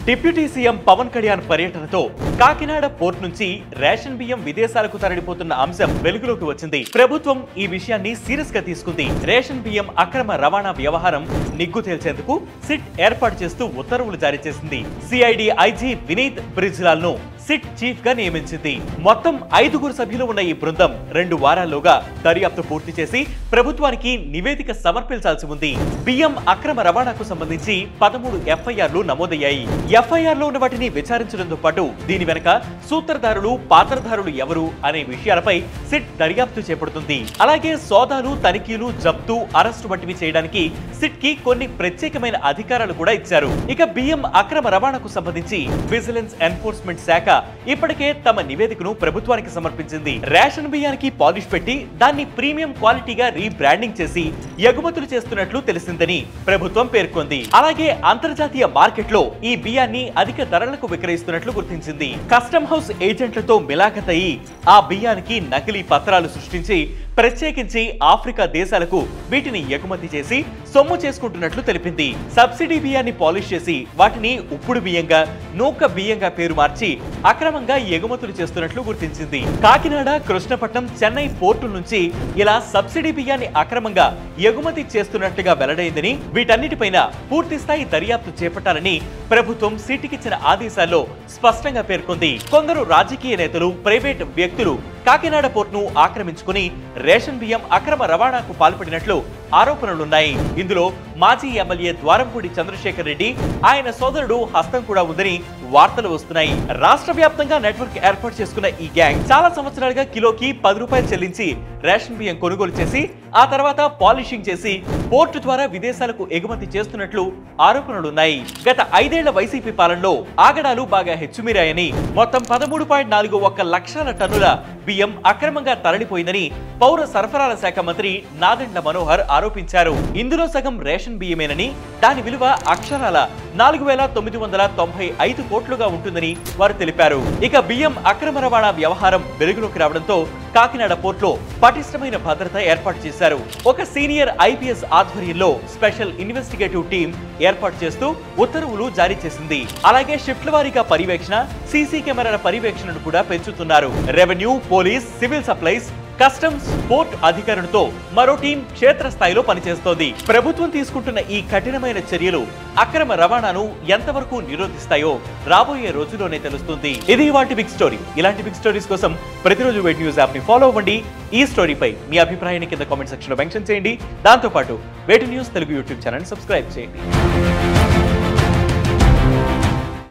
Deputy CM Pawan Kalyan పర్యటనతో Kakinada port నుంచి ration బియ్యం విదేశాలకు తరలిపోతున్న అంశం వెలుగులోకి వచ్చింది. ప్రభుత్వం ఈ విషయాన్ని సీరియస్ గా తీసుకుంది. రేషన్ బియ్యం అక్రమ రవాణా వ్యవహారం నిగ్గు తేల్చేందుకు సిట్ ఏర్పాటు చేస్తూ ఉత్తర్వులు జారీ చేసింది. సిఐడి ఐజీ వినీత్ బ్రిజ్లాల్ ను సిట్ చీఫ్ గా నియమించింది. మొత్తం 5గురు సభ్యులు ఉన్న ఈ బృందం 2 వారాల్లోగా దర్యాప్తు పూర్తి చేసి ప్రభుత్వానికి నివేదిక సమర్పించాల్సి ఉంది. బియ్యం అక్రమ రవాణాకు సంబంధించి 13 ఎఫ్ఐఆర్లు నమోదయ్యాయి. ఎఫ్ఐఆర్లో ఉన్న వాటిని విచారించడంతో పాటు దీని వెనక సూత్రధారులు, పాత్రధారులు ఎవరు అనే విషయాలపై సిట్ దర్యాప్తు చేపడుతుంది. అలాగే సోదాలు, తనిఖీలు, జప్తు, అరెస్టు వంటివి చేయడానికి సిట్ కి కొన్ని ప్రత్యేకమైన అధికారాలు కూడా ఇచ్చారు. ఇక బియ్యం అక్రమ రవాణాకు సంబంధించి విజిలెన్స్ ఎన్ఫోర్స్మెంట్ శాఖ ఇప్పటికే తమ నివేదికను ప్రభుత్వానికి సమర్పించింది. రేషన్ బియ్యానికి పాలిష్ పెట్టి దాన్ని ప్రీమియం క్వాలిటీగా రీబ్రాండింగ్ చేసి ఎగుమతులు చేస్తున్నట్లు తెలిసిందని ప్రభుత్వం పేర్కొంది. అలాగే అంతర్జాతీయ మార్కెట్లో ఈ బియ్యాన్ని అధిక ధరలకు విక్రయిస్తున్నట్లు గుర్తించింది. కస్టమ్ హౌస్ ఏజెంట్లతో మిలాఖతయి ఆ బియ్యానికి నకిలీ పత్రాలు సృష్టించి ప్రత్యేకించి ఆఫ్రికా దేశాలకు వీటిని ఎగుమతి చేసి సొమ్ము చేసుకుంటున్నట్లు తెలిపింది. సబ్సిడీ బియ్యాన్ని పాలిష్ చేసి వాటిని ఉప్పుడు బియ్యంగా, నూక బియ్యంగా పేరు మార్చి అక్రమంగా ఎగుమతులు చేస్తున్నట్లు గుర్తించింది. కాకినాడ, కృష్ణపట్నం, చెన్నై పోర్టుల నుంచి ఇలా సబ్సిడీ బియ్యాన్ని అక్రమంగా ఎగుమతి చేస్తున్నట్లుగా వెల్లడైందని, వీటన్నిటిపైన పూర్తి స్థాయి దర్యాప్తు చేపట్టాలని ప్రభుత్వం సిట్కిచ్చిన ఆదేశాల్లో స్పష్టంగా పేర్కొంది. కొందరు రాజకీయ నేతలు, ప్రైవేట్ వ్యక్తులు కాకినాడ పోర్టును ఆక్రమించుకుని రేషన్ బియ్యం అక్రమ రవాణాకు పాల్పడినట్లు ఆరోపణలున్నాయి. ఇందులో మాజీ ఎమ్మెల్యే ద్వారంపూడి చంద్రశేఖర్ రెడ్డి, ఆయన సోదరుడు హస్తం కూడా ఉందని వార్తలు వస్తున్నాయి. రాష్ట్ర వ్యాప్తంగా నెట్వర్క్ ఏర్పాటు చేసుకున్న ఈ గ్యాంగ్ చాలా సంవత్సరాలుగా కిలోకి 10 రూపాయలు చెల్లించి రేషన్ బియ్యం కొనుగోలు చేసి ఆ తర్వాత పాలిషింగ్ చేసి పోర్టు ద్వారా విదేశాలకు ఎగుమతి చేస్తున్నట్లు ఆరోపణలున్నాయి. గత 5 ఏళ్ల వైసీపీ పాలనలో ఆగడాలు బాగా హెచ్చుమీరాయని, మొత్తం 13.41 లక్షల టన్నుల బియ్యం అక్రమంగా తరలిపోయిందని పౌర సరఫరాల శాఖ మంత్రి నాదెండ్ల మనోహర్ ఆరోపించారు. ఇందులో సగం రేషన్ బియ్యమేనని, దాని విలువ అక్షరాల 4,995 కోట్లుగా ఉంటుందని వారు తెలిపారు. ఇక బియ్యం అక్రమ రవాణా వ్యవహారం వెలుగులోకి రావడంతో కాకినాడ పోర్టులో పటిష్టమైన భద్రత ఏర్పాటు చేశారు. ఒక సీనియర్ ఐపీఎస్ ఆధ్వర్యంలో స్పెషల్ ఇన్వెస్టిగేటివ్ టీం ఏర్పాటు చేస్తూ ఉత్తర్వులు జారీ చేసింది. అలాగే షిఫ్ట్ల వారీగా పర్యవేక్షణ, సీసీ కెమెరాల పర్యవేక్షణను కూడా పెంచుతున్నారు. Revenue, police, civil supplies, customs, port అధికారులతో మరో టీం క్షేత్రస్థాయిలో పనిచేస్తోంది. ప్రభుత్వం తీసుకుంటున్న ఈ కఠినమైన చర్యలు అక్రమ రవాణాను ఎంతవరకు నిరోధిస్తాయో రాబోయే రోజుల్లోనే తెలుస్తుంది. ఇది ఇవాల్టి బిగ్ స్టోరీ. ఇలాంటి బిగ్ స్టోరీస్ కోసం ప్రతిరోజు వెయిట్ న్యూస్ యాప్ ని ఫాలో అవ్వండి. ఈ స్టోరీపై మీ అభిప్రాయాన్ని కింద కామెంట్ సెక్షన్ లో మెన్షన్ చేయండి. దాంతోపాటు wait news Telugu YouTube channel subscribe చేయండి.